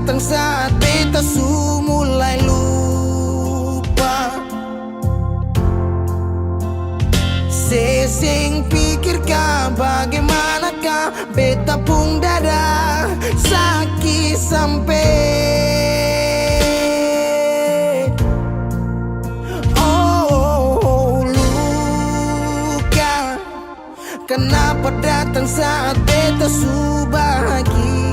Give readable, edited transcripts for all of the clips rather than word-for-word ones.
datang saat beta su mulai lupa. Sesing pikirkan bagaimanakah beta pun dada sakit sampai. Oh, luka kenapa datang saat beta su bahagia.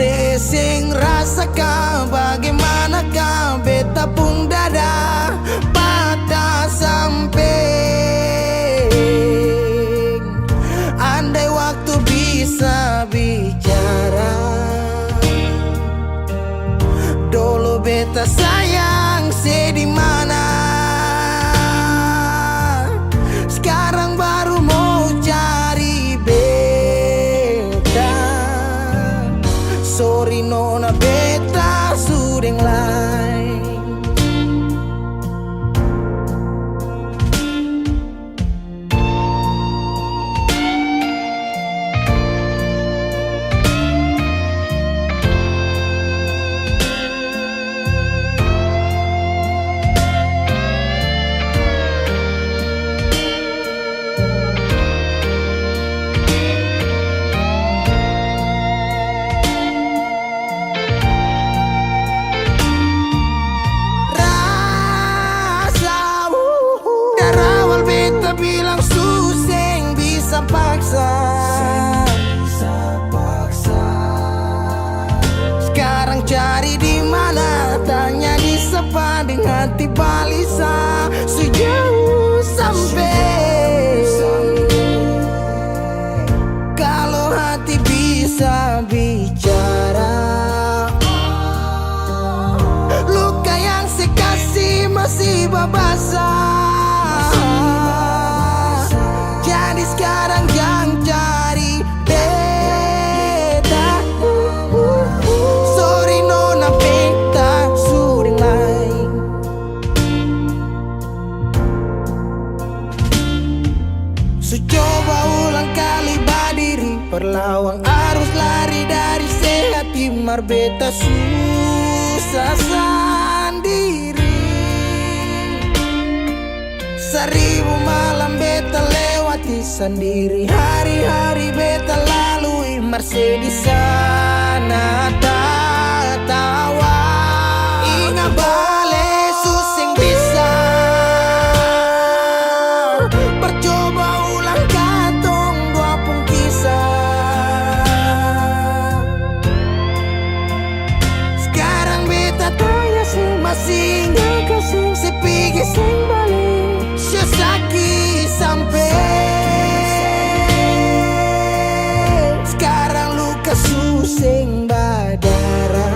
Sesing rasakan bagaimanakah beta pun dada patah sampai. Andai waktu bisa bicara, dulu beta sayang sedih mana. Sekarang baru mau cari beta. Sorry nona beta sudeng lain. Bilang suseng bisa paksa. Sekarang cari di mana, tanya di sepa dengan hati balisa. Sejauh sampai. Kalau hati bisa bicara, luka yang sekasih masih babasa. Jadi sekarang yang cari beta. Sorry nona beta sudeng lain. So coba ulang kali badiri, perlawan arus lari dari sehat timar beta susah sendiri. Seribu malam beta lewati sendiri, hari-hari beta lalui Marse di sana tertawa. Ingat bale suseng bisa, percoba ulang katong dua pun kisah. Sekarang beta tanya sih masih nggak kasih sepigi sing balik. Sakit sampai. Sekarang luka suseng badara,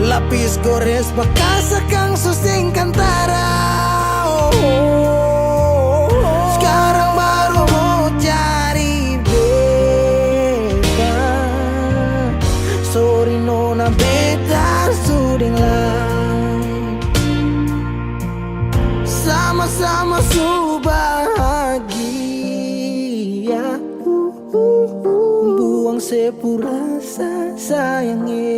lapis gores bekas akang suseng kantara. Sekarang baru mau cari beta. Sorry nona beta sudeng lain. Sama-sama su bahagia, buang sepurasa sayangnya.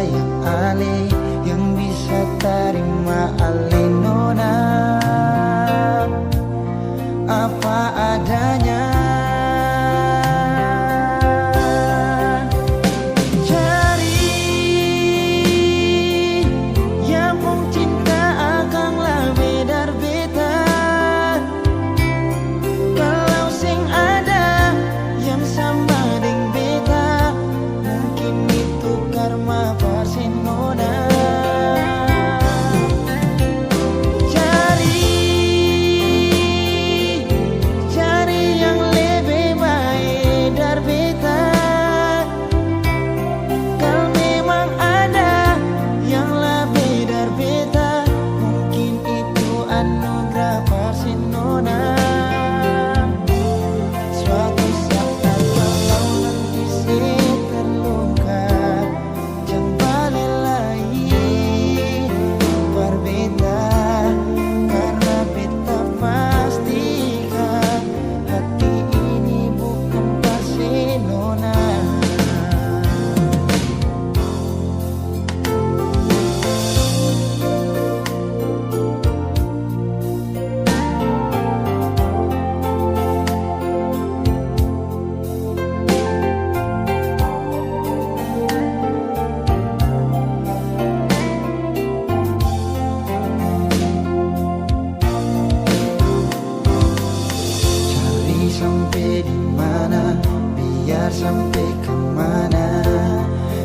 sayang ale, yang bisa terima ale nona apa adanya. Sampai di mana, biar sampai kemana,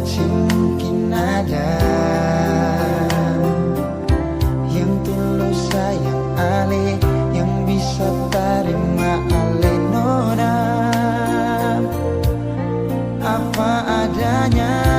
sih mungkin ada yang tulus sayang ale, yang bisa terima ale nona apa adanya.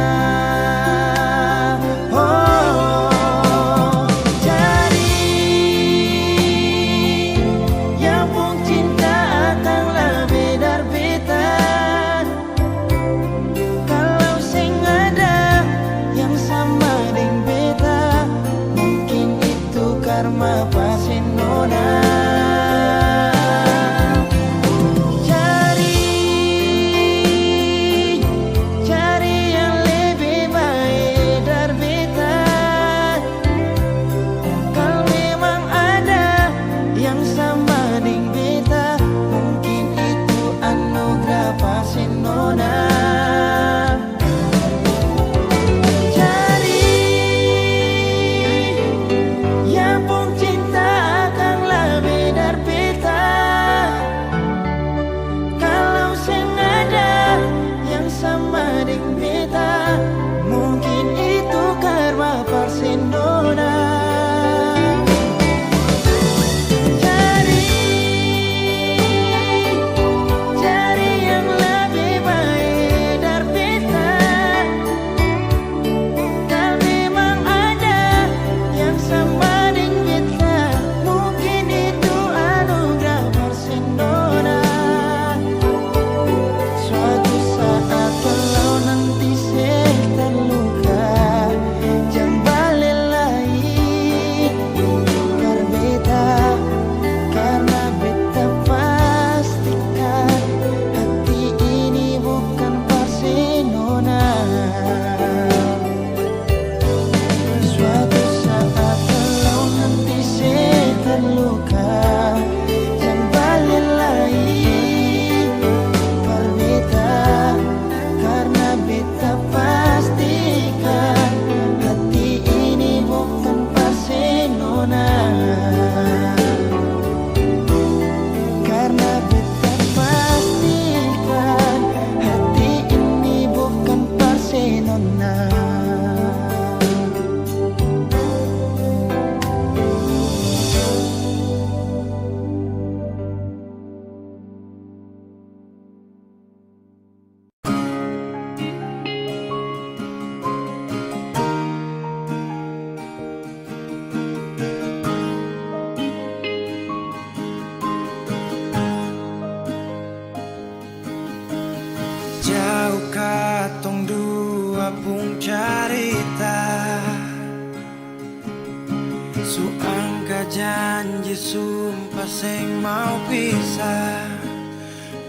janji sumpah sing mau pisah,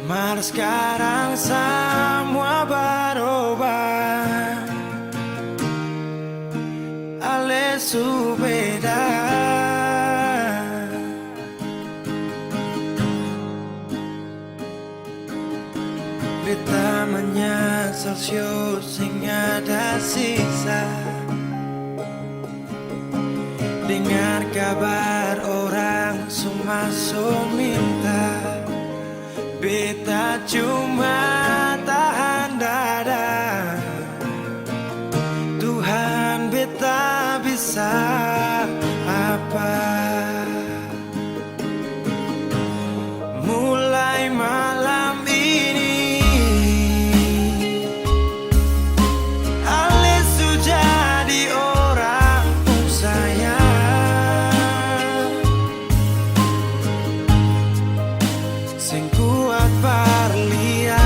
malah sekarang semua berubah. Yesus beda. Beta menyesal sio sing ada sisa. Dengar kabar orang semua minta. Beta cuma tahan dada. Tuhan beta bisa apa? Mulai malam ini Ale sudah di orang sayang. Sing kuat parlia,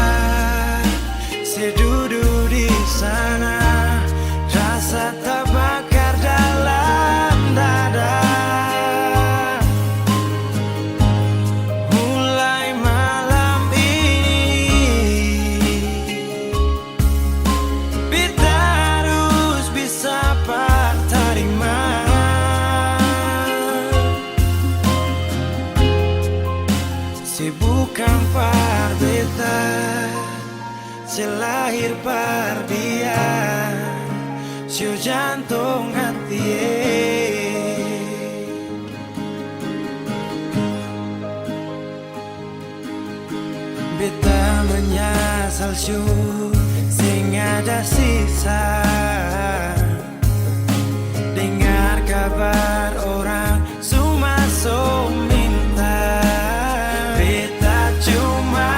sedudu di sana. Rasa terbakar dalam dada. Mulai malam ini beta harus bisa terima. Si bukan par beta, si lahir par dia. Sio jantung hati. Beta menyesal sio sing ada sisa. Dengar kabar orang semua minta. Beta cuma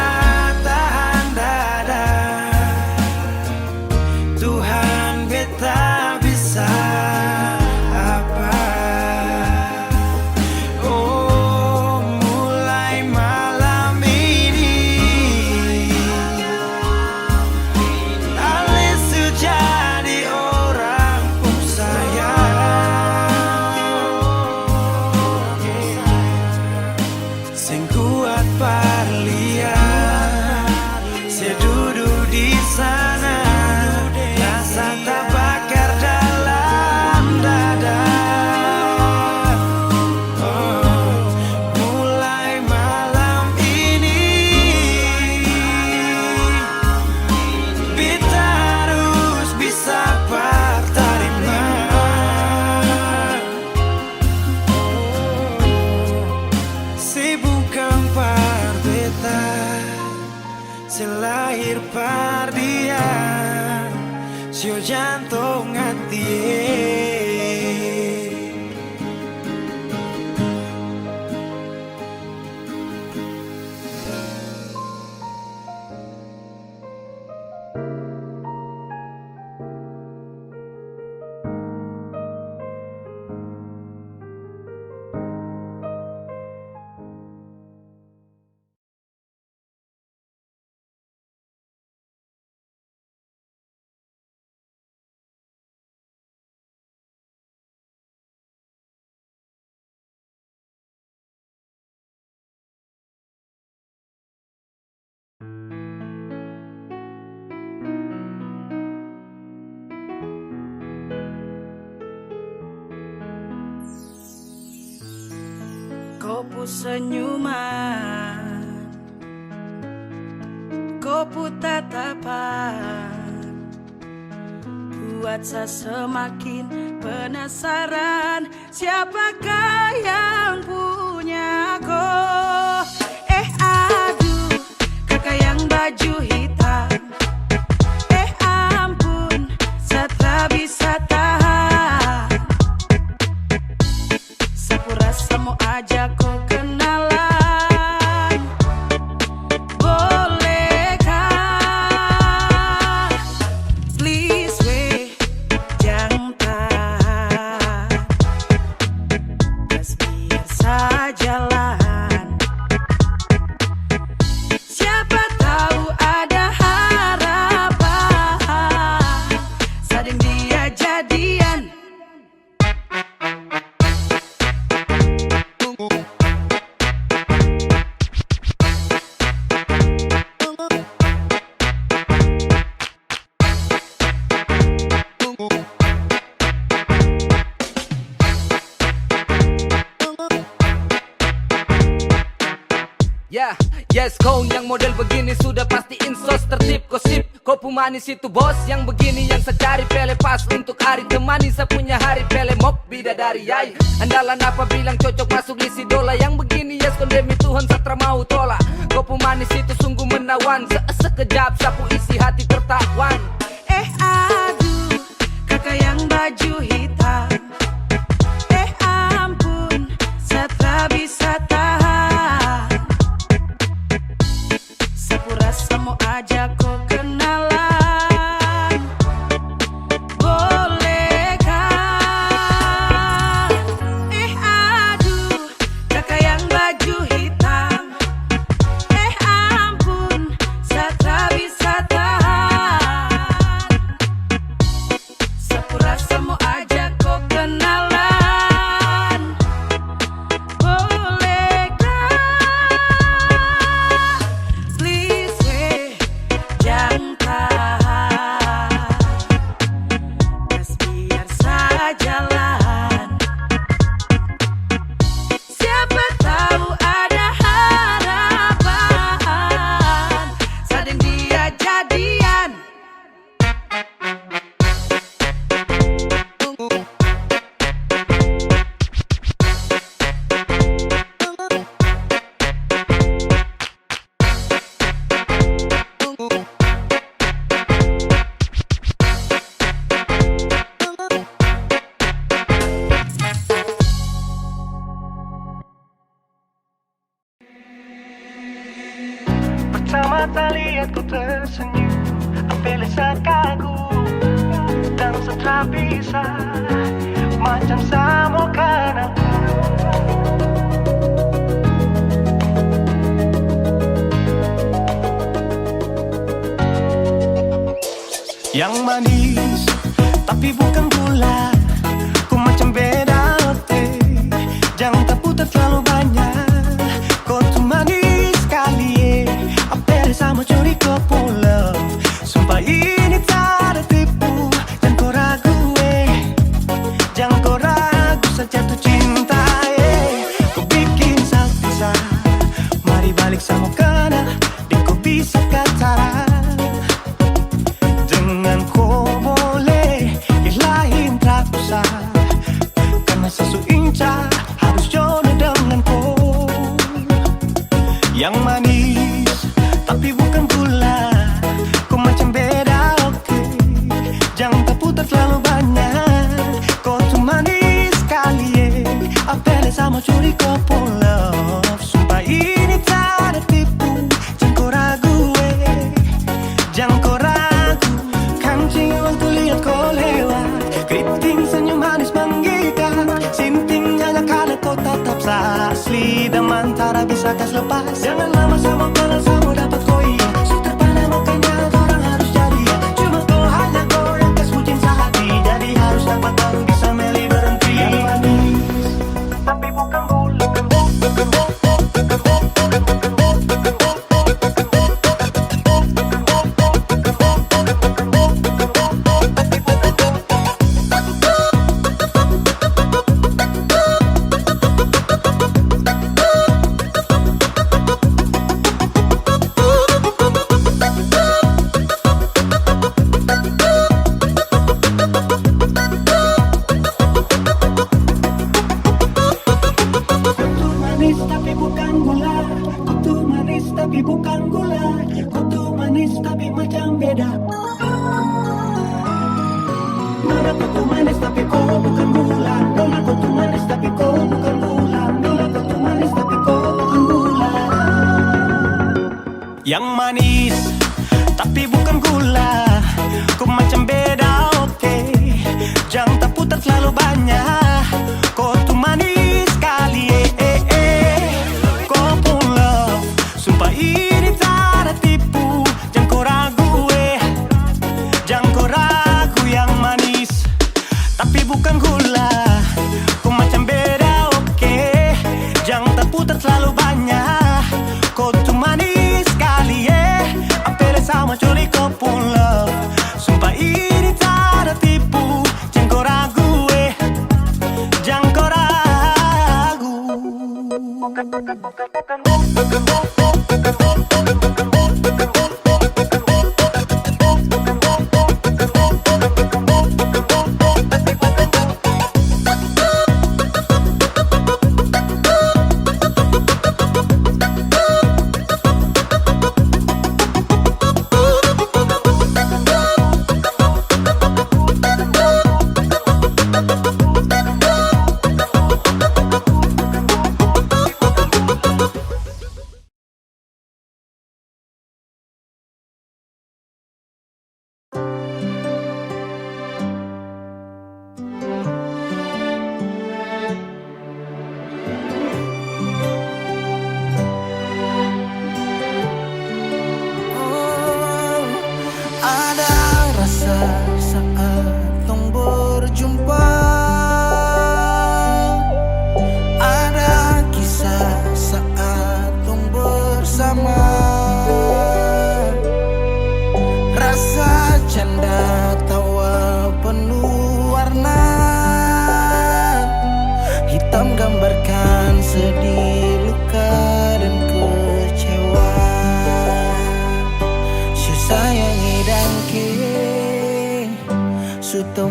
tahan dada. Tuhan beta bisa apa? Oh, mulai malam ini Ale sudah di orang sayang. Sing kuat parlia, sedudu di sana. Rasa terbakar dalam dada. Oh, mulai malam ini beta harus bisa terima. Si bukan par beta, si lahir par dia. Sio jantung hati. Kopu senyuman, kopu tatapan, buat saya semakin penasaran. Siapakah yang punya kau? Aduh, kakak yang baju hitam. Ampun, saya tak bisa tahan. Sepurasa mau ajak kau kenalan. Bolehkah? Please wait, jangan tahan. Just biar sajalah. Siapa tahu ada harapan. Sadin dia jadian. Yes, kau yang model begini sudah pasti insos tertib gosip. Kau pemanis itu bos yang begini yang secari pele pas untuk hari temani saya punya hari pele mok bidadari yai. Andalan apa bilang cocok masuk isi dola yang begini yes kondemi Tuhan satra mau tolak. Kau pemanis itu sungguh menawan sekejap sapu isi hati tertawan. Aduh, kakak yang baju hitam. Ampun, satra bisa tahan. Sepurasa mau ajak kau kenalan. Bolehkah? Aduh, kakak yang baju hitam. Ampun, satra bisa tahan. Sepurasa mau ajak kau kenalan. Bolehkah? Please weh, jangan tahan. Gas biar sajalan. Siapa tahu ada harapan. Sadin dia jadian. Pertama lihat ku tersenyum, apel kagum dan setra bisa macam samo kananku. Yang manis tapi bukan gula, ku macam beda oke. Jangan tak putar terlalu banyak, kau tuh manis sekali. Apel sama curi kau pulau, sumpah ini tak ada tipu. Jangan kau ragu jangan kau ragu saja tuh cinta kau bikin salsa, mari balik sama kena, deh kau bisa kacara. Dengan kau boleh ilahin tak usah, karena sesu inca harus jodoh dengan kau. Yang manis tapi bukan gula, kau macam beda oke. Jangan tak putar terlalu banyak, kau tuh manis sekali apel sama curi kau pulau, sumpah ini tak ada tipu. Jangan kau ragu jangan kau ragu. Kancing waktu lihat kau lewat, keriting senyum manis menggigit. Sinting hanya karena kau tetap asli, dan mantara bisa kas lepas. Jangan lama sama kenal sama dapat kau iya. Sudah pada makanya orang harus jadi ya. Cuma kau hanya kau yang kas bucin sehati, jadi harus dapat baru bisa meli berhenti. Yang manis tapi bukan gula, tapi bukan gula, kutu manis tapi bukan gula, kutu manis tapi macam beda. Nona kutu manis tapi kau bukan gula, nona kutu manis tapi kau bukan gula, nona kutu manis tapi kau bukan gula. Yang manis tapi bukan gula, kau macam beda oke. Jangan tak putar terlalu banyak, kau tuh manis sekali kau pulau, sumpah ini tak ada tipu. Jangan kau ragu jangan kau ragu. Yang manis tapi bukan gula, kau macam beda oke. Jangan tak putar terlalu banyak, kau tuh manis sekali apel sama curi kau pulau, sumpah ini tak ada tipu. Jangan kau ragu jangan kau ragu.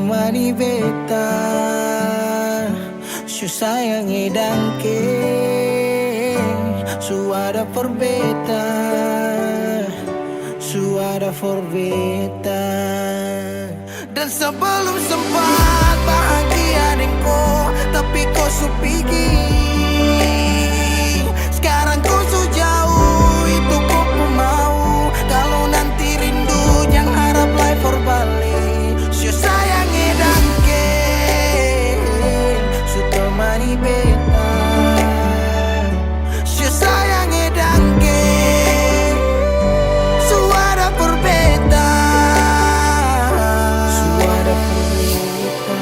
temani beta. Su sayangi dangke, su ada for beta, su ada for beta. Dan sebelum sempat bahagia denko, tapi kau su pergi. Sekarang kau su jauh, itu kau pun mau. Kalau nanti rindu jangan harap life for balik. Su sayangi dangke, su temani beta. Su sayangi dangke, su ada for beta, su ada for beta.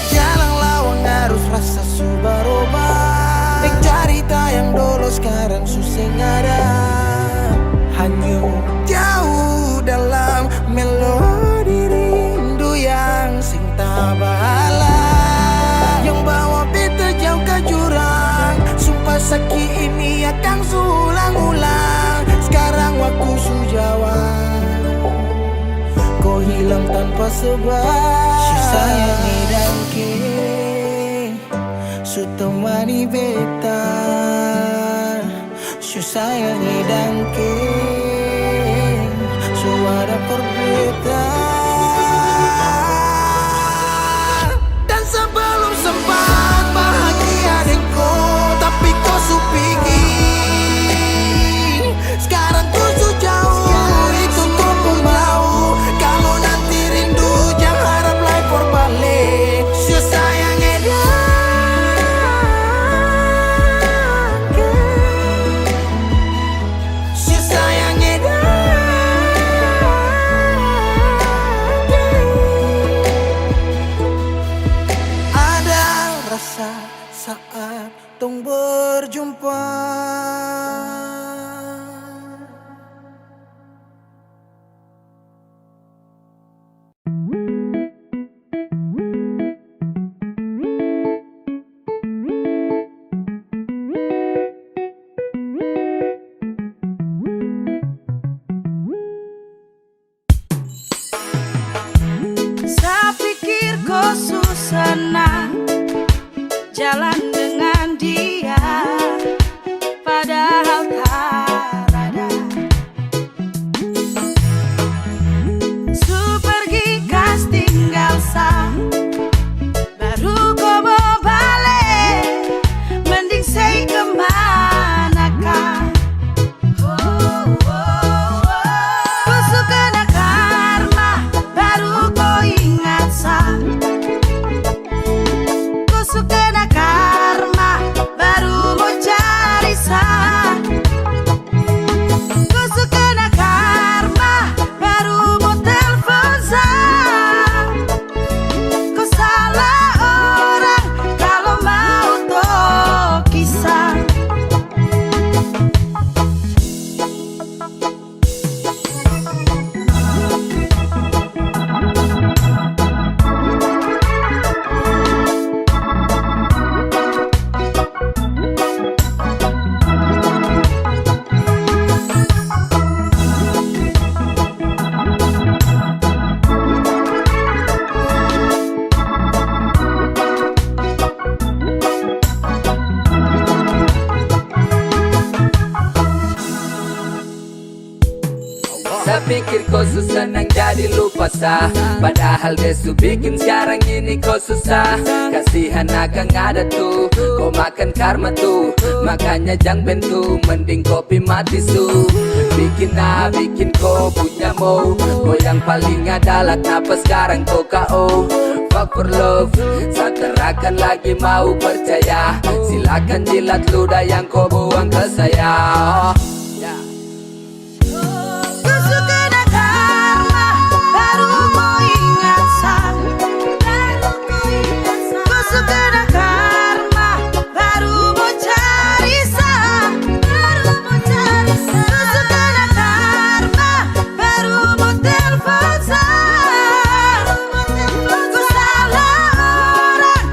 Jalan lawang harus rasa su berubah. Dek cerita yang dulu sekarang susah ada. Hanyut jauh dalam melodi rindu yang sing tak bahala, yang bawa beta jauh ke jurang. Sumpah sakit ini akan ulang-ulang. Sekarang waktu su jawab, kau hilang tanpa sebab. Su sayangi dangke, su temani beta. Su sayangi dangke, su ada for beta. Dan sebelum sempat bahagia denko, tapi kau su pergi. Sekarang kau su jauh, itu kau pun mau. Kalau nanti rindu jangan harap life for balik. Su sayangi dangke, su sayangi dangke. Ada rasa saat tong berjumpa. Saya pikir kau susah jalan dengan dia, padahal tak ada. Su pergi kas tinggal sa, baru kau mau balik. Mending say kemanakah? Kau suka nak karma, baru kau ingat sa. Kau suka nak karma, baru mau cari sa. Kau suka nak karma, baru mau telepon sa. Kau salah orang kalau mau tahu kisah. Saya pikir kau susah nang jadi lupa sah, padahal dia su bikin sekarang ini kau susah. Kasihan akan ada tuh, kau makan karma tuh. Makanya jangan bentu, mending kopi mati su. Bikin kau punya mau. Kau yang paling adalah kenapa sekarang kau KO. Fuck for love, saya terakan lagi mau percaya. Silakan jilat ludah yang kau buang ke saya. Kau suka nak karma, baru kau ingat sa. Kau suka nak karma, baru mau cari sa. Kau suka nak karma, baru mau telepon sa. Kau salah orang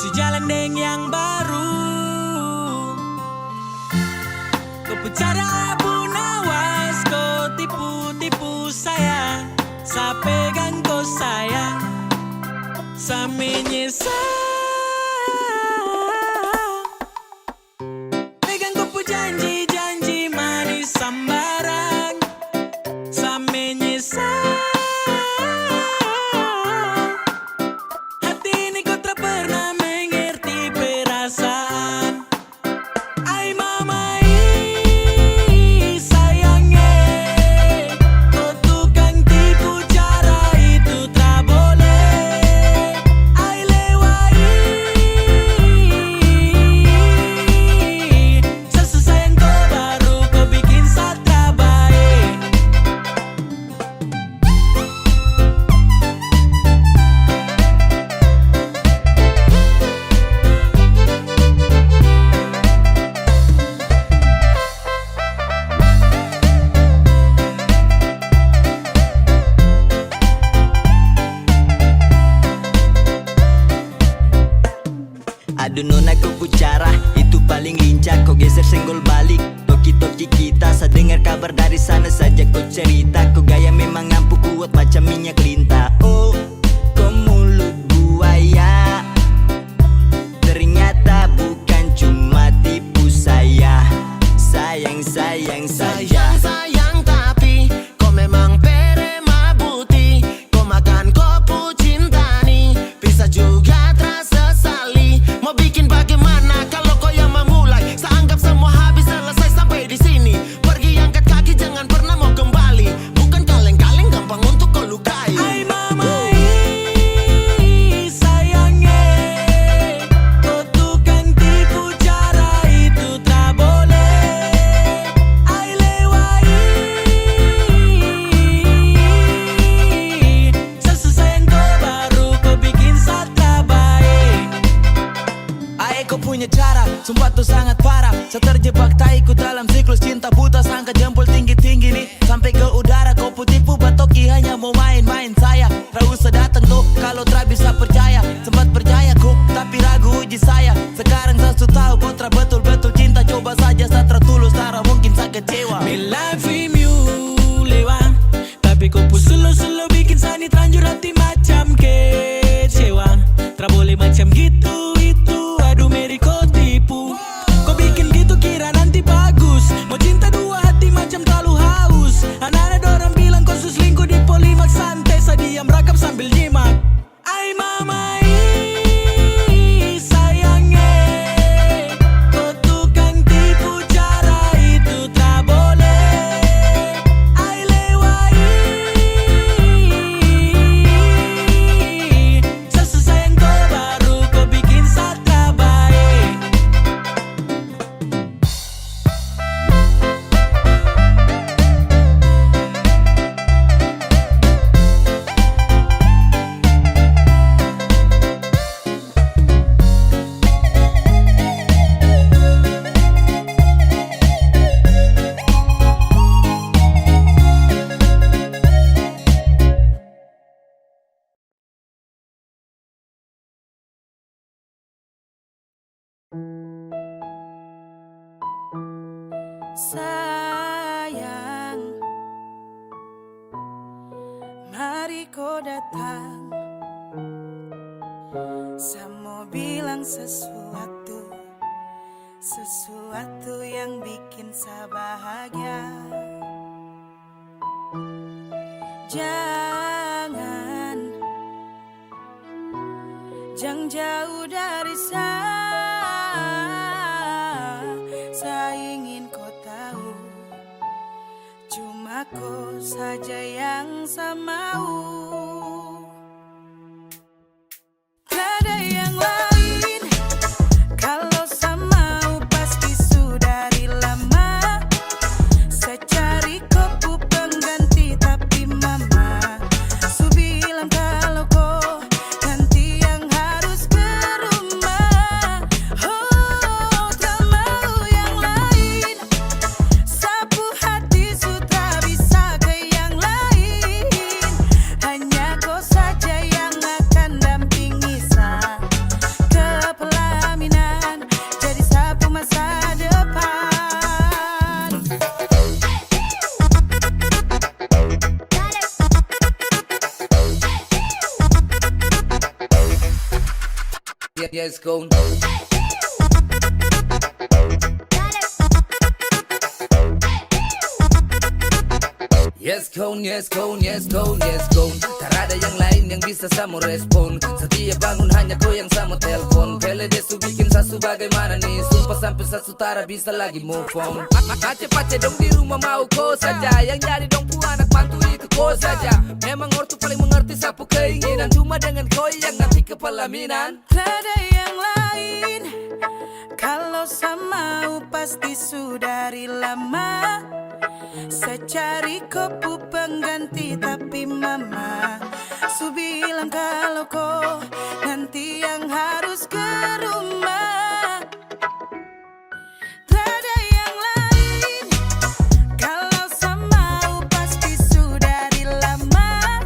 su jalan deng yang baru. Kau bicara pun awas, kau tipu-tipu saya. Saya pegang kau sayang, saya menyesal. Pegang kau pu janji-janji manis sambarang, saya menyesal. Hati ini kau tak pernah mengerti perasaan. Ay mama sayangnya, kau tukang tipu cara itu tak boleh. Ay lewai, sesayang kau baru kau bikin satra baik. Aduh nona kau pucara, itu paling lincah. Kau geser senggol balik, toki-toki kita. Saya dengar kabar dari sana saja kau cerita. Kau gaya memang ampuh kuat macam minyak lintah. Oh, kau mulut buaya, ternyata bukan cuma tipu saya. Sayang, sayang saja. Sayang tapi kau memang perema buti. Kau makan kopu cinta nih, bisa juga terasa sali. Mau bikin bagaimana kalau kau yang memulai? Saya anggap semua habis selesai sampai di sini. Pergi angkat kaki jangan pernah mau kembali. Bukan kaleng-kaleng gampang untuk kau lukai. Ay mama sayangnya, kau tukang tipu cara itu tak boleh. Ay lewai, sesayang kau baru kau bikin satra baik. Ae kau punya cara, sumpah tuh sangat parah. Saya terjebak taiku dalam siklus cinta buta. Sangka jempol tinggi-tinggi nih sampai ke udara. Kau putipu batoki hanya mau main-main saya. Tak usah datang tuh kalau tak bisa percaya. Sempat percaya ku tapi ragu uji saya. Sekarang saya sudah tahu kau tak betul-betul cinta. Coba saja saya tertulus, tak mungkin saya kecewa. Me love you lewat, tapi kau pun selo-selo bikin sani terlanjur hati macam kecewa. Tak boleh macam gitu itu, aduh Mary kau tipu. Kau bikin gitu kira nanti bagus. Mau cinta dua hati macam terlalu haus. Anak-anak orang bilang kau selingkuh di Polimak. Santai saya diam rakam sambil nyimak. Ay mama sayangnya, kau tukang tipu cara itu tak boleh. Ay lewai, sesayang kau baru kau bikin satra baik. Sayang, mari kau datang. Saya mau bilang sesuatu yang bikin saya bahagia. Jangan jauh dari saya ingin kau tahu. Cuma kau saja yang saya mau. Tiada yang lain. Kalau saya mau pasti sudah dari lama. Saya cari kopu pengganti tapi mama su bilang kalau kau nanti yang harus ke rumah. Oh, tak mau yang lain. Sapu hati sudah bisa ke yang lain. Hanya kau Yes, go. Yes, go, yes, go, yes, go, yes, go. Tak ada yang lain yang bisa samo respon. Setiap bangun hanya kau yang samo telpon. Pele desu bikin sasu bagaimana nih. Sumpah sampai sasutara bisa lagi move on. Pace-pace dong di rumah mau kau saja. Yang jadi dong pu anak mantu itu kau saja. Memang ortu paling mengerti sapu keinginan. Cuma dengan kau yang nanti kepelaminan. Tiada yang lain. Kalau sama pasti sudah dari lama. Saya cari kopu pengganti tapi mama Su bilang kalau kau nanti yang harus ke rumah. Tiada yang lain. Kalau sama pasti sudah dari lama.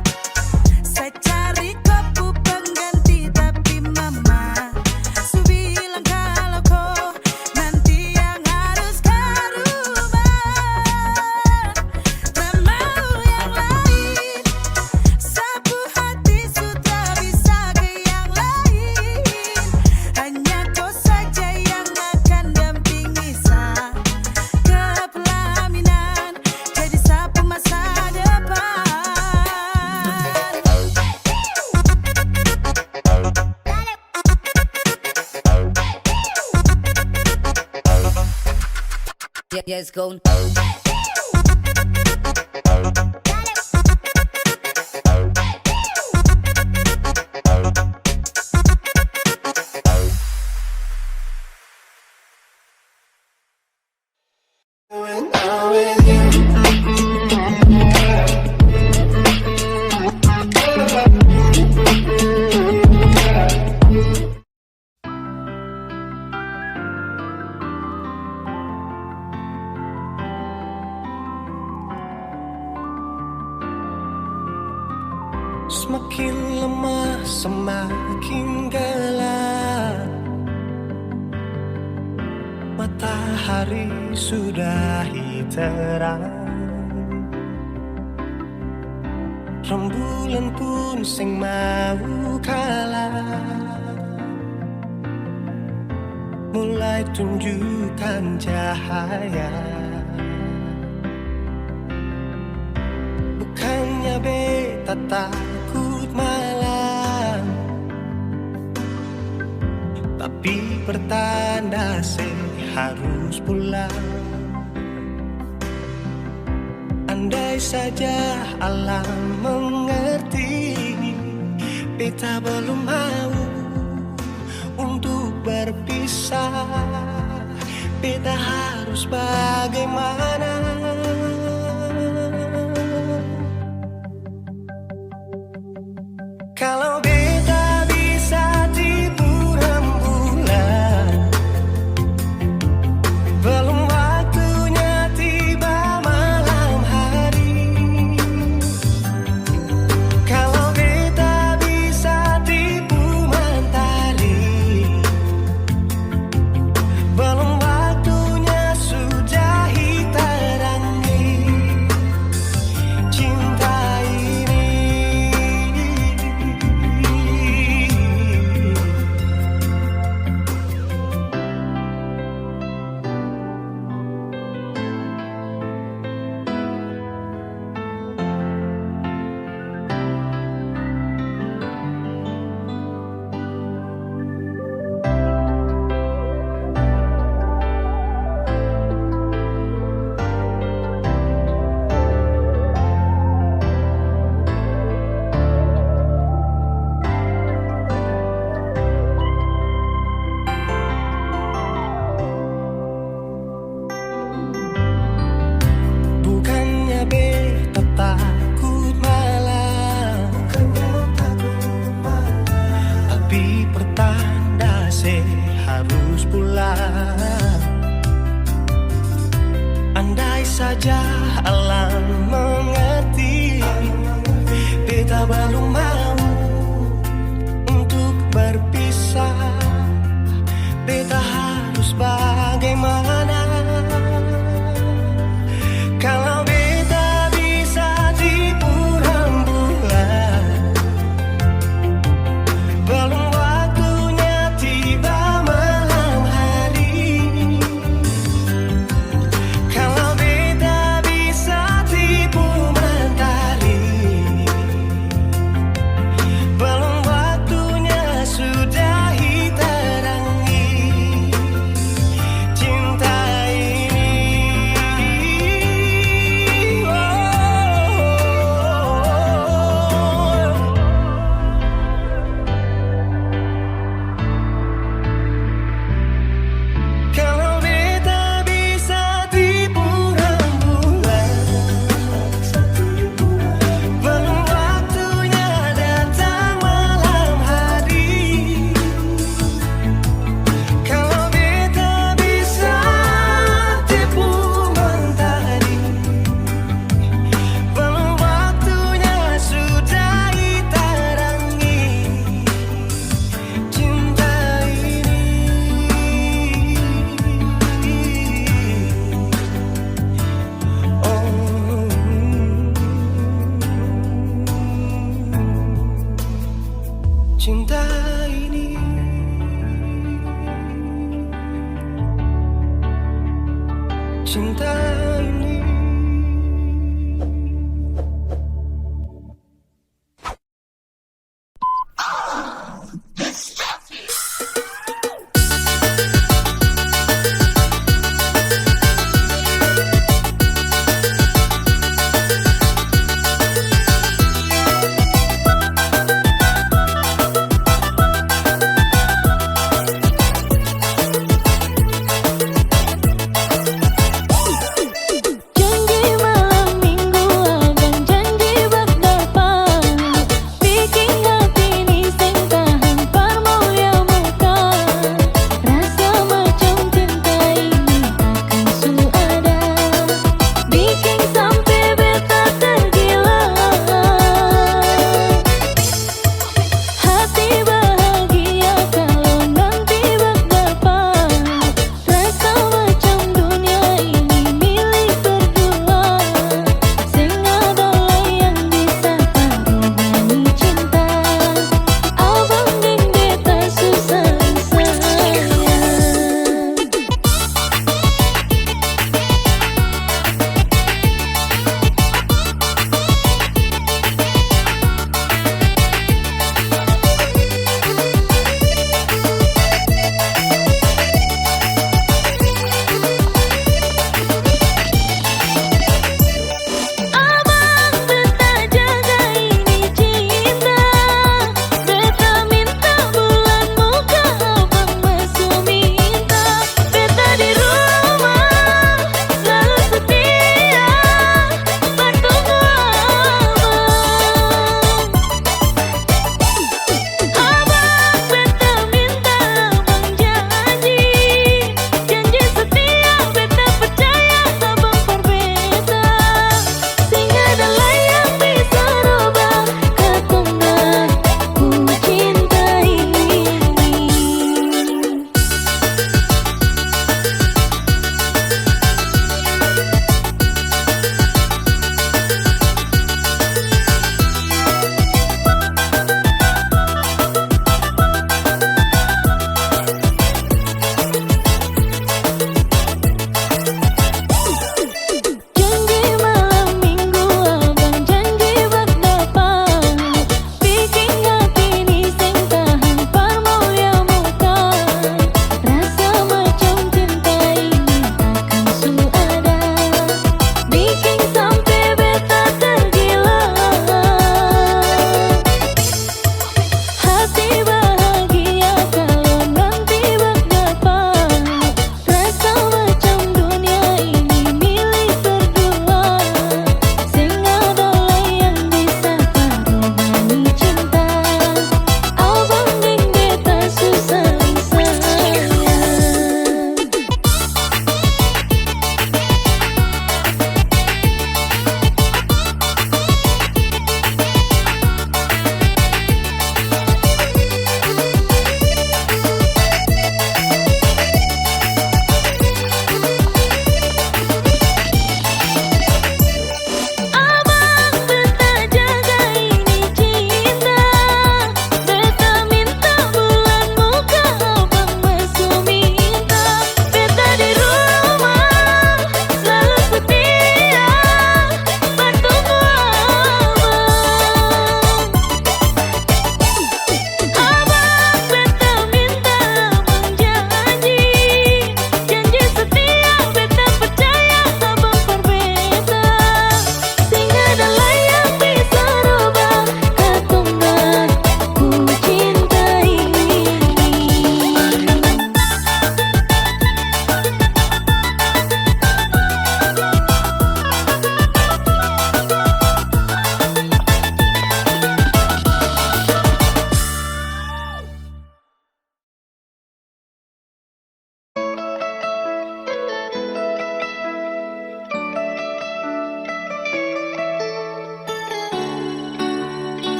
Saya cari kopu pengganti tapi mama Su bilang kalau kau nanti yang harus ke rumah. Tak mau yang lain. Sapu hati sudah bisa ke yang lain. Hanya kau saja yang akan dampingi saya ke pelaminan. Jadi sapu masa depan. Yes, go. Semakin lemah, semakin gelap. Matahari sudahi terang. Rembulan pun sing mau kalah. Mulai tunjukkan cahaya. Bukannya beta takut malam, tapi pertanda harus pulang. Andai saja alam mengerti, beta belum mau untuk berpisah. Beta harus bagaimana? Kalau beta bisa tipu rembulan, belum waktunya tiba malam hari. Kalau beta bisa tipu mentari, belum waktunya sudahi terangi cinta ini. Bukannya beta takut malam, tapi pertanda harus pulang. Andai saja alam mengerti, beta belum mau untuk berpisah. Beta harus bagaimana? Kalau beta bisa tipu rembulan, belum waktunya tiba. cinta ini.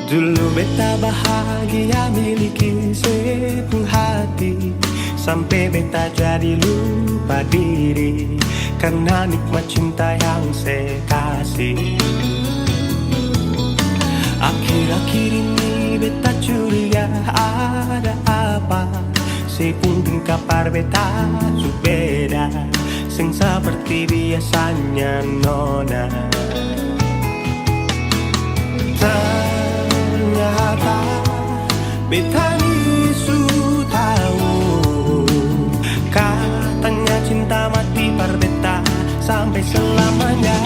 Dulu beta bahagia miliki sepenuh hati, sampai beta jadi lupa diri karena nikmat cinta yang saya kasih. Akhir-akhir ini beta curiga curiga ada apa. Si pun kapar beta beda, sing seperti biasanya nona. Ternyata beta ni su tahu, katanya cinta mati parbeta sampai selamanya.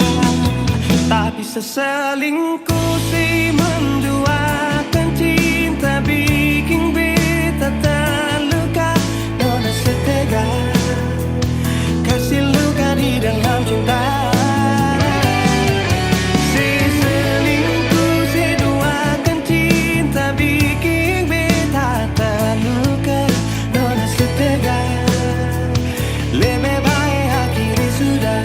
Tapi seselingkuh si menduakan cinta bikin beta terluka. Nona setega kasih luka di dalam cinta. Si selingkuh si duakan cinta bikin beta terluka. Nona setega lebih baik akhiri sudah.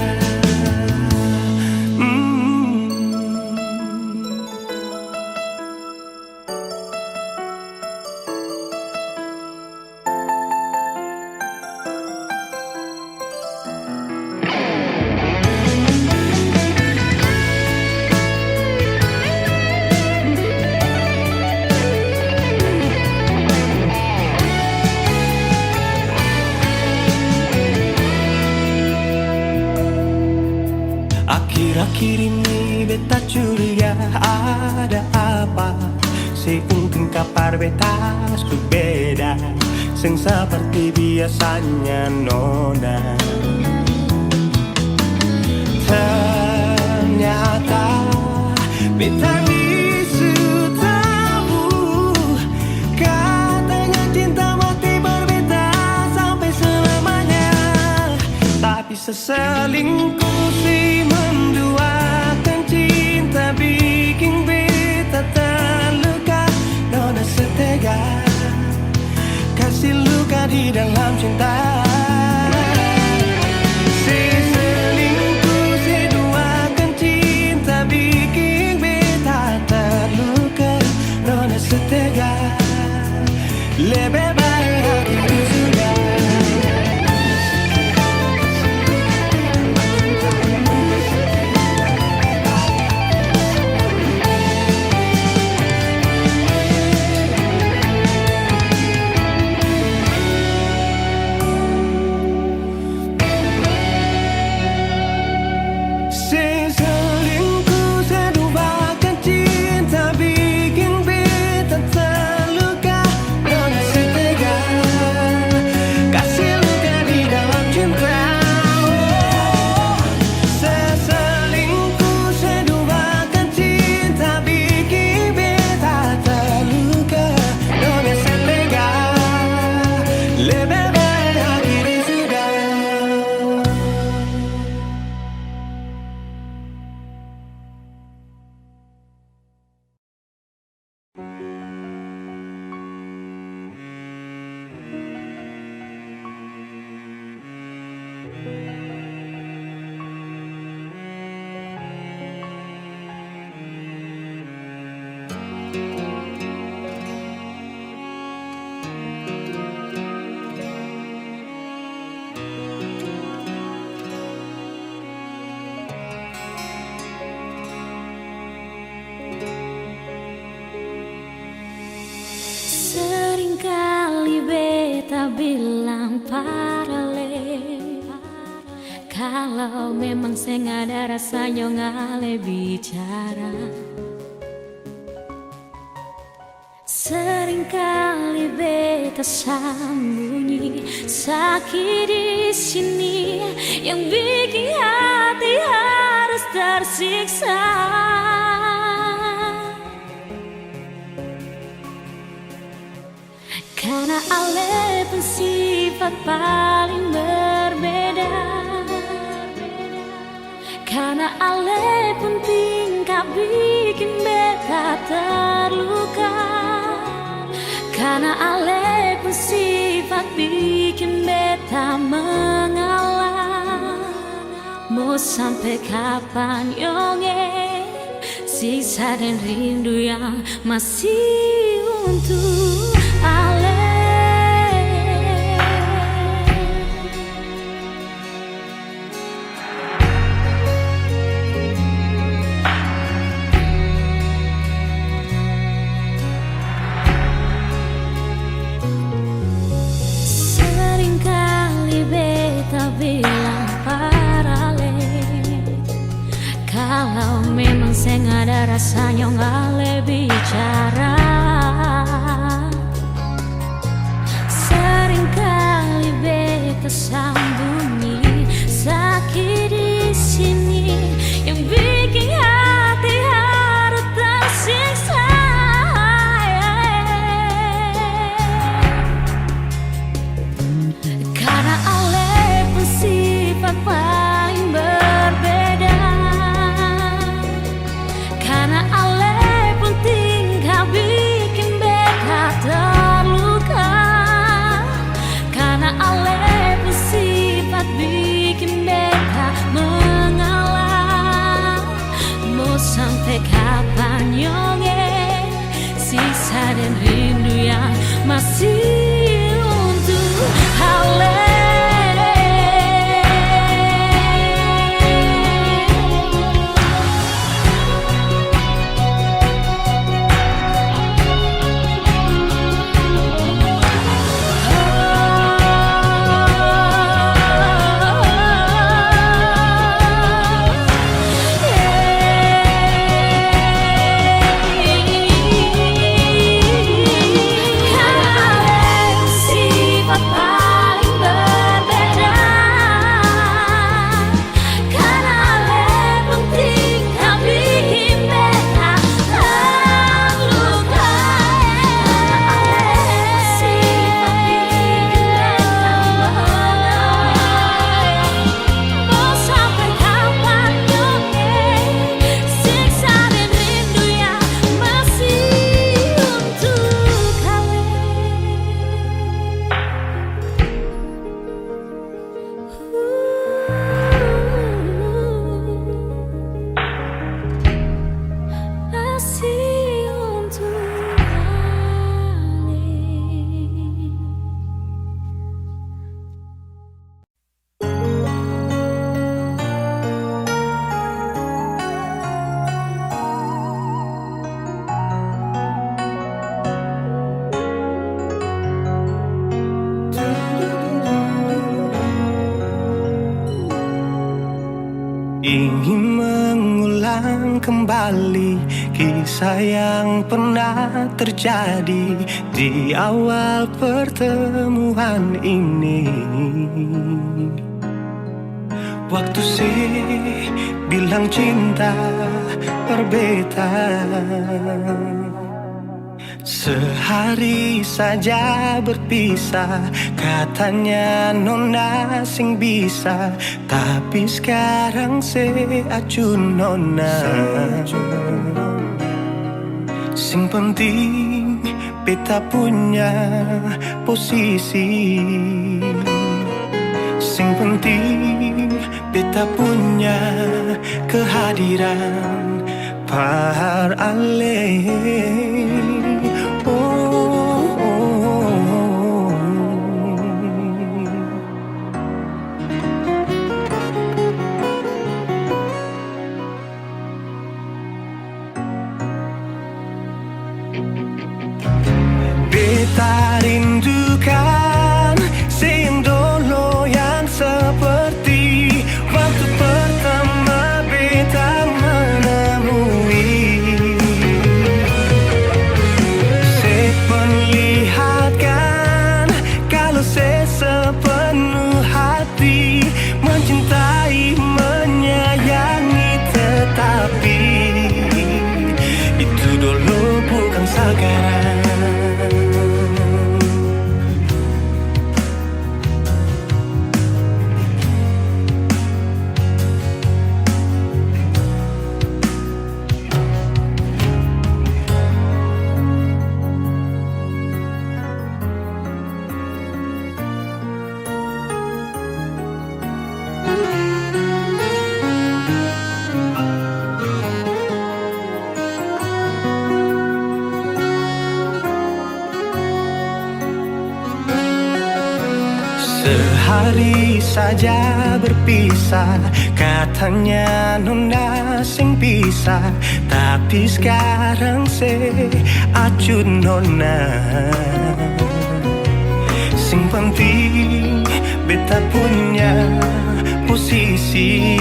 Akhir-akhir ini beta curiga ada apa. Si mungkin kapar beta beda, sing seperti biasanya nona. Ternyata beta bisu tahu, katanya cinta mati berbeda sampai selamanya. Tapi seselingkuh si menduakan cinta bikin beta terluka. Nona setega kasih luka di dalam cinta. Si selingkuh si duakan cinta bikin beta terluka. Nona setega lebih baik akhiri sudah. Seringkali beta bilang paralel, kalau memang saya nggak ada rasanya ngale bicara. Seringkali beta sembunyi sakit di sini yang bikin hati harus tersiksa. Karena ale pun sifat paling berbeda, karena ale pun tingkah bikin beta terluka, karena ale pun sifat bikin beta mengalah. Mau sampai kapan yonge siksa dan rindu yang masih untuk ale. biasanya ngale bicara, seringkali beta sambunyi sakit di sini yang bikin hati harus tersiksa. Karena ale pun sifat paling berbeda, karena ale pun tingkah bikin beta terluka, karena ale pun sifat bikin beta mengalah. Mau sampai kapan nyonge siksa dan rindu yang masih untuk ale. Ingin mengulang kembali kisah yang pernah terjadi di awal pertemuan ini. Waktu sih bilang cinta berbeda, sehari saja berpisah, katanya nona sing bisa, tapi sekarang se acun nona. Sing penting beta punya posisi, sing penting beta punya kehadiran par ale. Beta rindukan sing dulu yang seperti waktu pertama beta menemui. Saya perlihatkan kalau saya sepenuh hati mencintai, menyayangi, tetapi itu dulu bukan sekarang. Sehari saja berpisah, katanya nona sing bisa, tapi sekarang se acun nona. Sing penting beta punya posisi,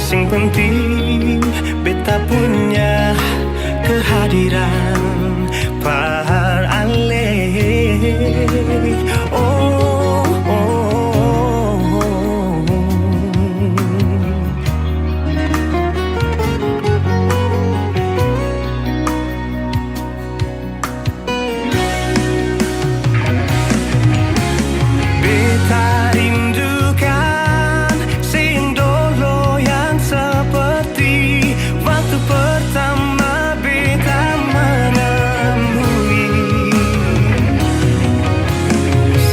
sing penting beta tak punya kehadiran par alih. Oh, oh, oh. Beta rindukan siang dulu yang seperti waktu pertama beta menemui.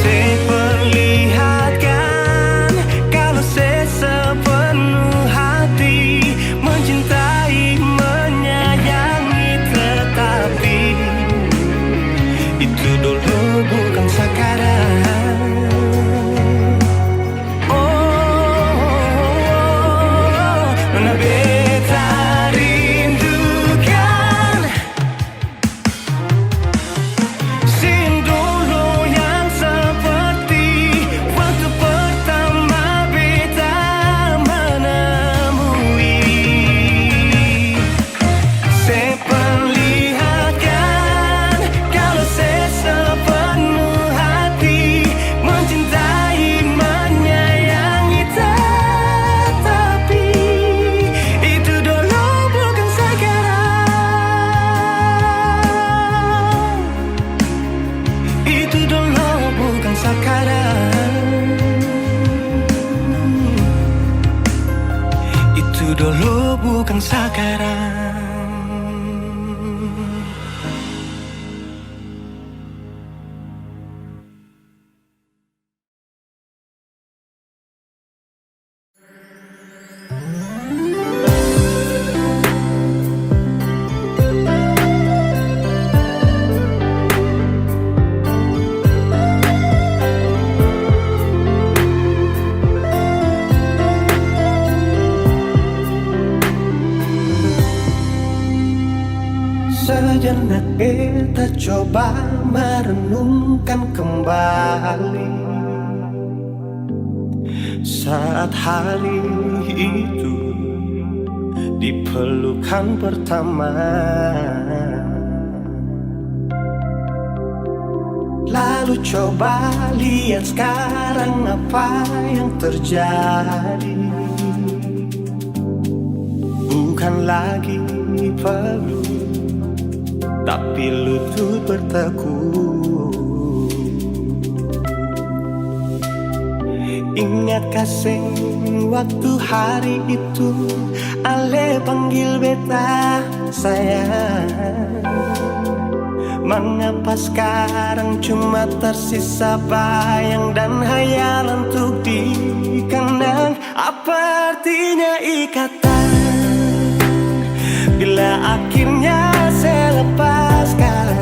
Seperlihatkan kalau saya sepenuh hati mencintai, menyayangi, tetapi itu dulu bukan sekarang. Itu dulu bukan sekarang. Sejenak beta coba merenungkan kembali saat hari itu di pelukan pertama. Lalu coba lihat sekarang apa yang terjadi. Bukan lagi peluk, tapi lutut bertekuk. Ingat kasih waktu hari itu Ale panggil beta sayang. Mengapa sekarang cuma tersisa bayang dan hayalan untuk dikenang? Apa artinya ikatan bila akhirnya saya lepaskan?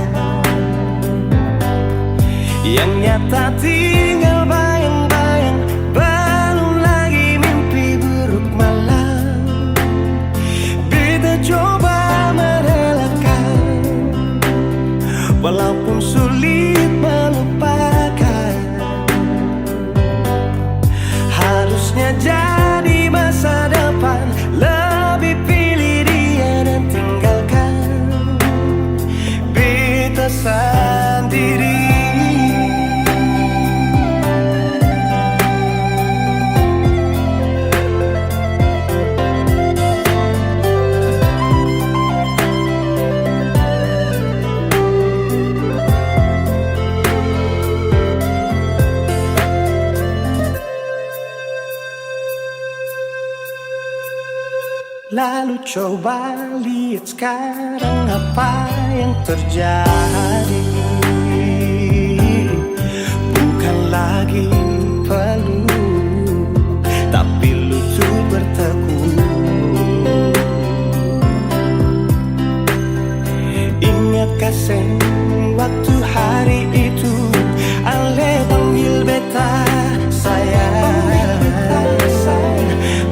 Yang nyata tinggal bayang-bayang, belum lagi mimpi buruk malam. Beta coba merelakan, walaupun sulit melupakan. Harusnya jadi masa depan, lebih pilih dia dan tinggalkan beta sendiri. Lalu coba lihat sekarang apa yang terjadi. Bukan lagi peluk, tapi lutut bertekuk. Ingat kasih waktu hari itu Ale panggil beta sayang.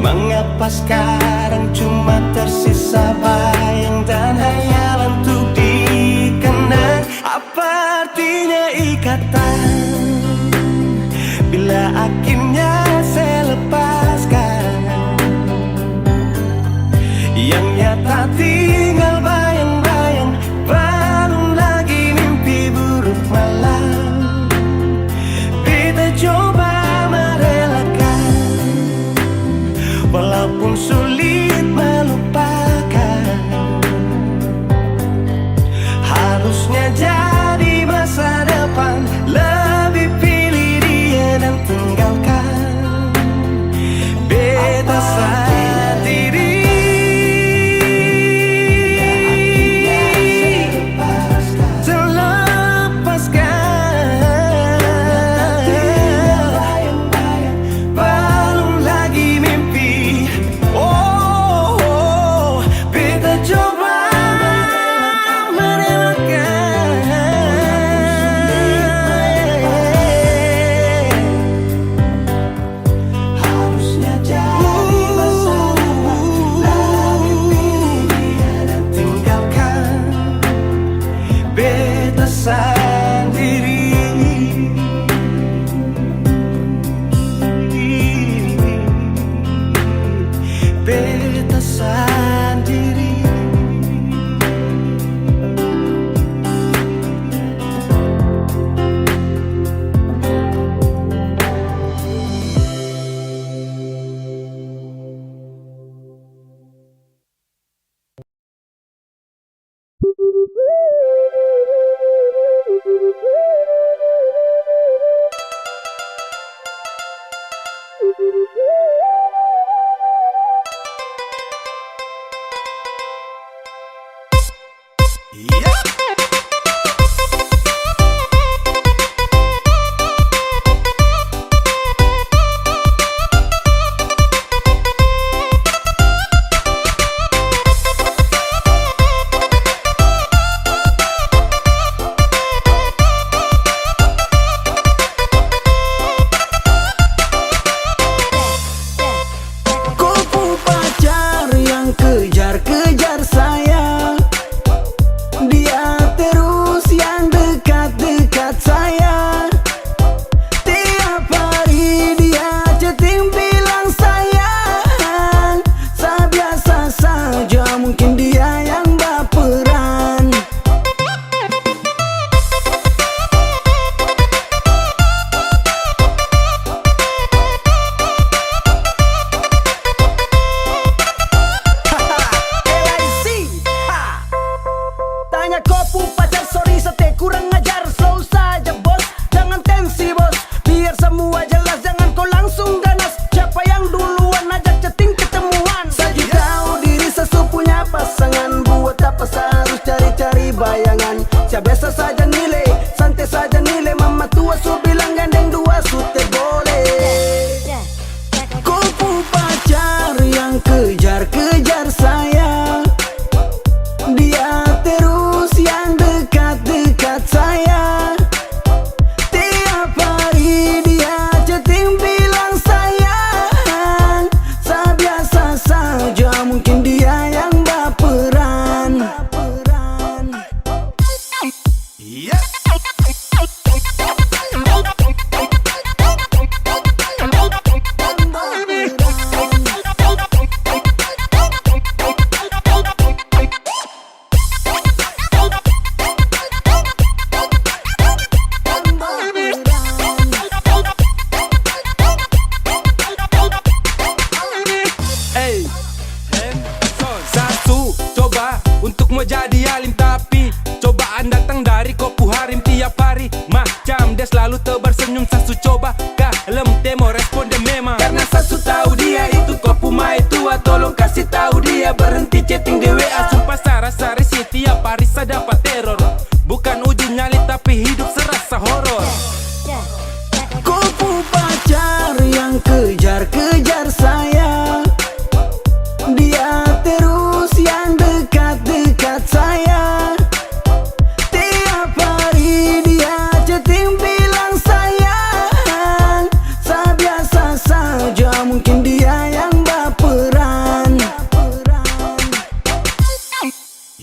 Mengapa sekarang cuma tersisa bayang dan hayalan untuk dikenang? Apa artinya ikatan bila akhirnya saya lepaskan? Yang nyata Tak tinggal bayang-bayang, belum lagi mimpi buruk malam. Beta coba merelakan, walaupun sulit melupakan. Harusnya jadi masa depan, lebih pilih dia dan tinggalkan. Beta sendiri.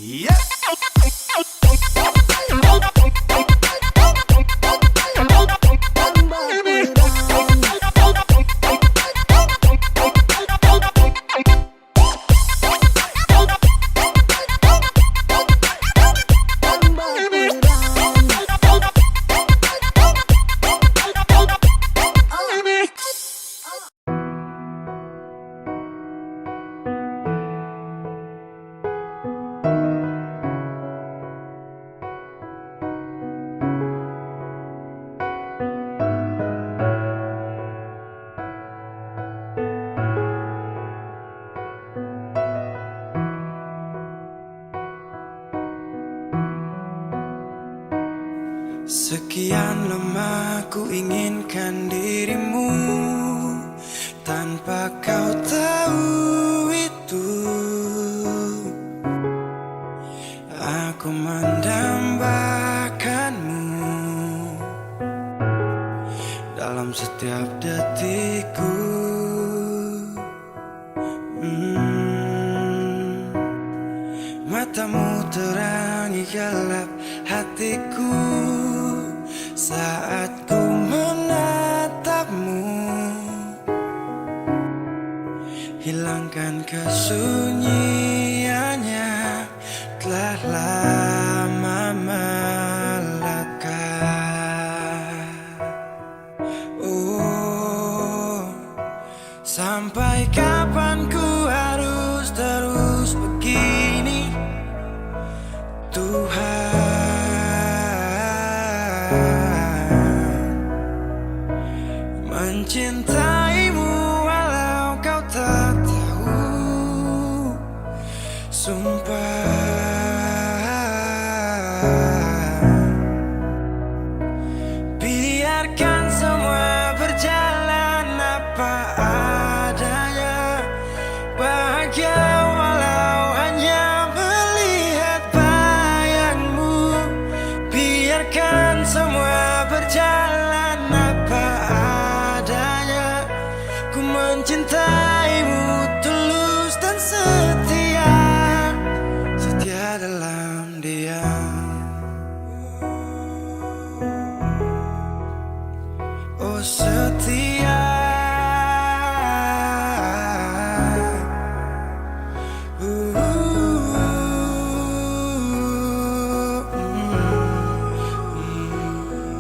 Yeah. Sekian lama ku inginkan dirimu, tanpa kau tahu itu. Aku mendambakanmu dalam setiap detikku. Matamu terangi gelap hatiku saat ku menatapmu. Hilangkan kesunyiannya, telah lama melekat. Oh, sampai kapan ku harus terus begini, Tuhan? Mencintaimu walau kau tak tahu, sumpah. Biarkan semua berjalan apa adanya, bahagia walau hanya melihat bayangmu. Biarkan semua berjalan apa adanya, ku mencintaimu tulus dan setia, setia dalam diam. Oh setia,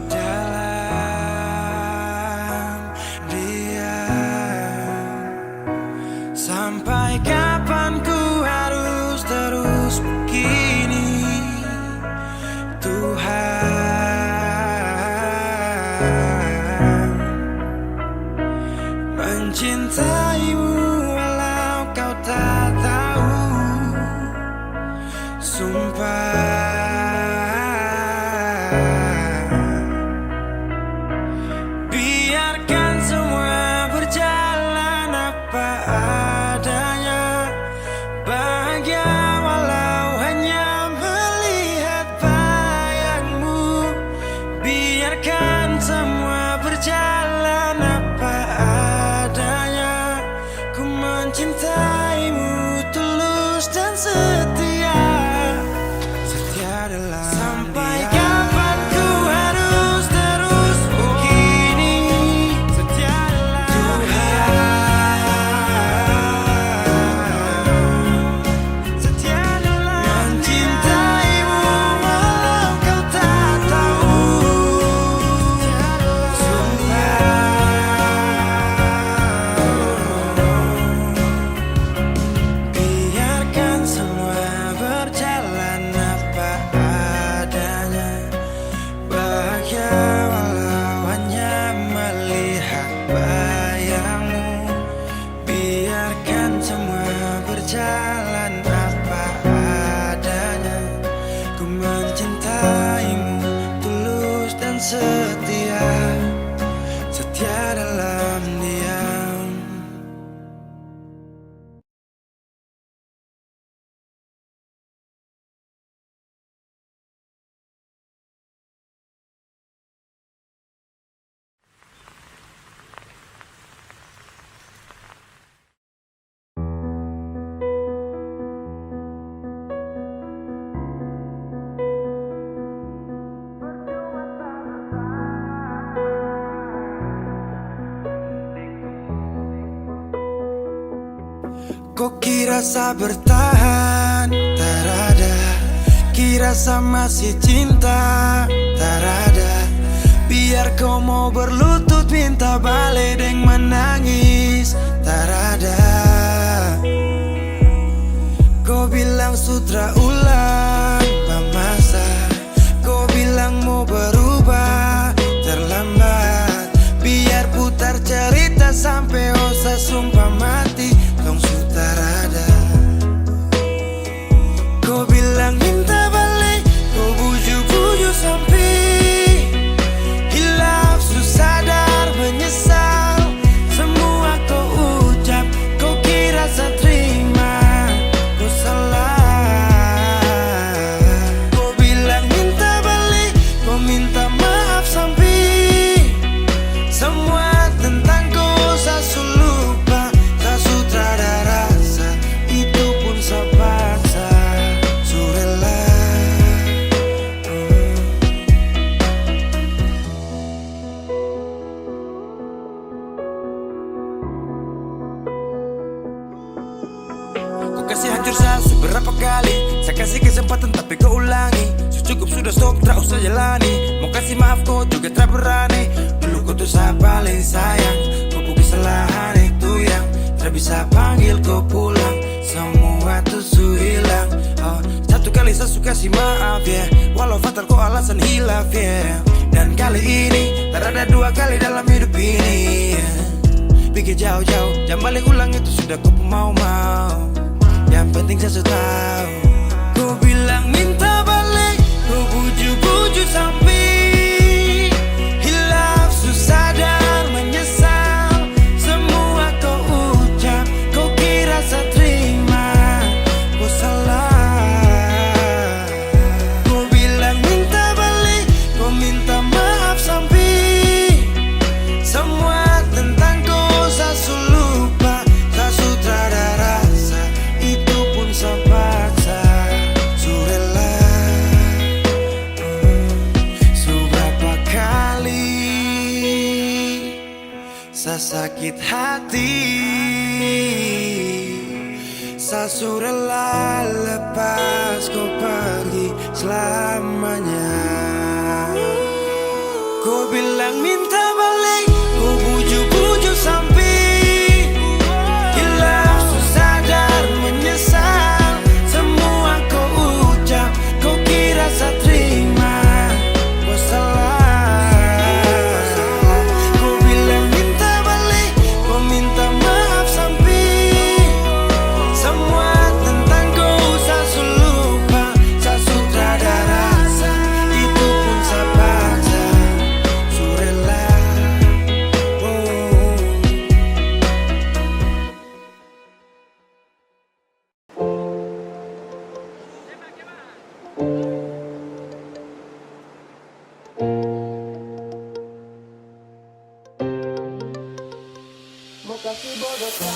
dalam diam. Sampai kapan ku harus terus begini, Tuhan? Mencintaimu walau kau tak tahu, sumpah. Biarkan semua berjalan apa adanya, bahagia walau hanya melihat bayangmu. Biarkan semua berjalan apa adanya, ku mencintaimu tulus dan setia, setia dalam. Sampai kapan ku harus terus begini, setia dalam Tuhan. Setia dalam mencintaimu walau kau tak tahu, biarkan semua berjalan apa adanya, bahagia walau hanya melihat bayangmu. Biarkan semua berjalan apa adanya, ku mencintaimu tulus dan setia, setia dalam diam. Kok kira sa bertahan, tak ada. Kira sa masih cinta, tak ada. Biar kau mau berlutut minta balik deng menangis, tak ada. Kau bilang sutra ulang masa, kau bilang mau berubah, terlambat. Biar putar cerita sampai osa sumpah mati, tong sutar ada. Kau bilang minta balik, kau buju-buju sampai Beberapa kali saya kasih kesempatan tapi kau ulangi. Cukup sudah stop, tak usah jalani. Mau kasih maaf kau juga tak berani. Dulu kau tuh saya paling sayang. Kau bukan kesalahan itu yang tak bisa panggil kau pulang. Semua tuh su hilang. Satu kali saya suka kasih maaf ya, walau fatal kau alasan hilaf ya. Dan kali ini tak ada dua kali dalam hidup ini ya. Pikir jauh-jauh, jangan balik ulang itu sudah kau mau-mau. Yang penting saya sudah tahu. Kau bilang minta balik, kau bujuk-bujuk sampai hilaf, susah dan menyesal. Semua kau ucap, kau kira saya terima. Kau salah. Kau bilang minta balik, kau minta maaf sampai semua tentang kau saya lupa. Saya sudah ada rasa, itu pun saya paksa. Surela seberapa kali saya sakit hati. Saya surela lepas kau pergi selamanya. Kau bilang minta balik, kau bujuk-bujuk sampai hilaf, susah dan menyesal. Semua kau ucap, kau kira saya terima. Kau salah. Kau bilang minta balik, kau minta maaf sampai semua tentang kau saya lupa. Saya sudah ada rasa, itu pun saya paksa. Surela. Mau kasih bodoh apa?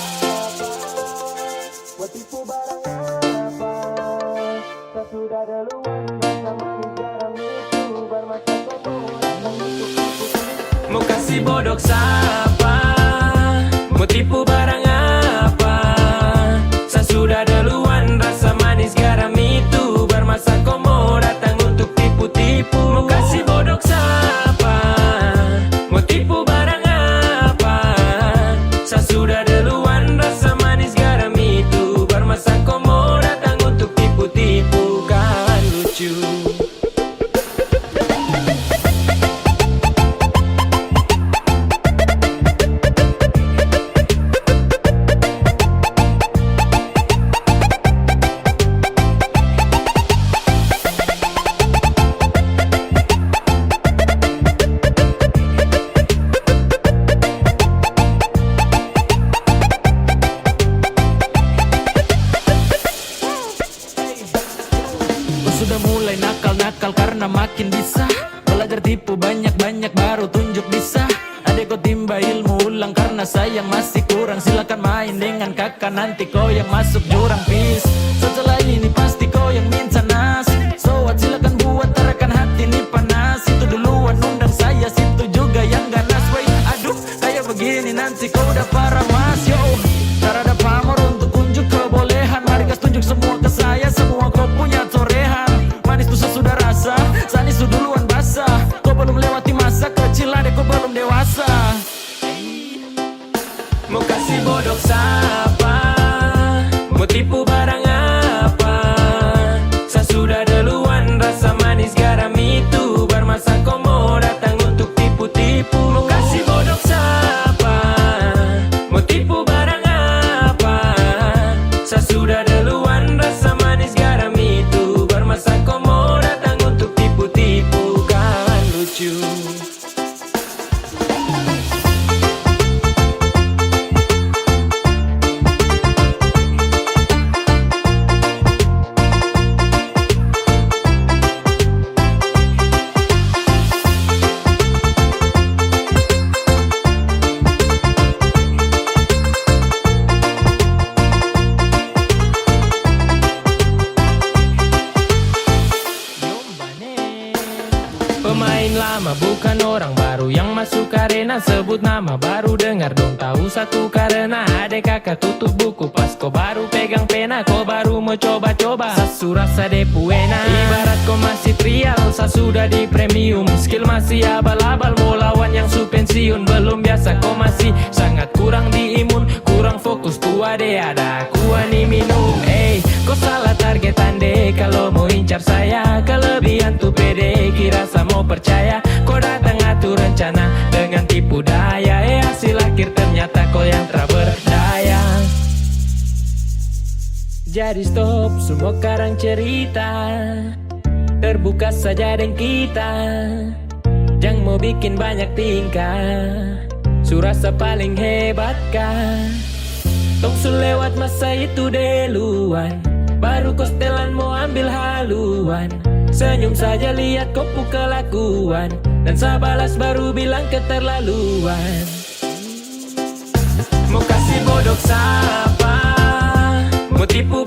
Buat tipu barang apa? Saya sudah duluan bersama garam itu bermasa Mau kasih bodoh siapa? Mau tipu barang apa? Saya sudah duluan, rasa manis garam itu bermasa kau mau datang untuk tipu-tipu. Mau kasih bodoh siapa? Mau tipu barang apa? Saya sudah duluan, rasa manis garam itu bermasa kau mau datang untuk tipu-tipu. Kan lucu. Sudah mulai nakal-nakal karena makin bisa. Belajar tipu banyak-banyak baru tunjuk bisa. Adek kau timba ilmu ulang karena sayang masih kurang. Silakan main dengan kakak, nanti kau yang masuk jurang peace. Setelah ini pasti kau yang minta nas. So what, silakan buat terakan hati ini panas. Itu duluan undang saya, situ juga yang ganas. Wait, aduh kayak begini nanti kau udah parah mas. Yo, tak ada pamor untuk unjuk kebolehan. Mari kas tunjuk semua ke saya, semua kau punya torehan. Manis tuh sudah rasa, sanis tuh duluan basah. Kau belum lewati masa kecil, adek kau belum dewasa. Mau kasih bodoh siapa? Mau tipu barang apa? Saya sudah duluan, rasa manis garam itu bermasa kau mau datang untuk tipu-tipu. Mau kasih bodoh siapa? Mau tipu barang apa? Saya sudah duluan, rasa manis garam itu bermasa kau mau datang untuk tipu-tipu. Kan lucu. orang baru yang masuk arena. Sebut nama baru dengar dong tahu satu karena adek kakak tutup buku pas kau baru pegang pena. Kau baru mau coba-coba sasu rasa depu enak. Ibarat kau masih trial, sa sudah di premium. Skill masih abal-abal, mau lawan yang su pensiun. Belum biasa kau masih sangat kurang di imun. Kurang fokus tua deh ada kuah nih minum. Kau salah target ande kalau mau incar saya. Kelebihan tuh pede kira sa mau percaya. Kau datang atur rencana dengan tipu daya. Hasil akhir ternyata kau yang tak berdaya. Jadi stop semua karang cerita, terbuka saja dengan kita. Jangan mau bikin banyak tingkah, su rasa paling hebat kah? Tong su lewat masa itu duluan, baru kau setelan mau ambil haluan. Senyum saja lihat kau kelakuan, dan saya balas baru bilang keterlaluan. Mau kasih bodoh siapa, mau tipu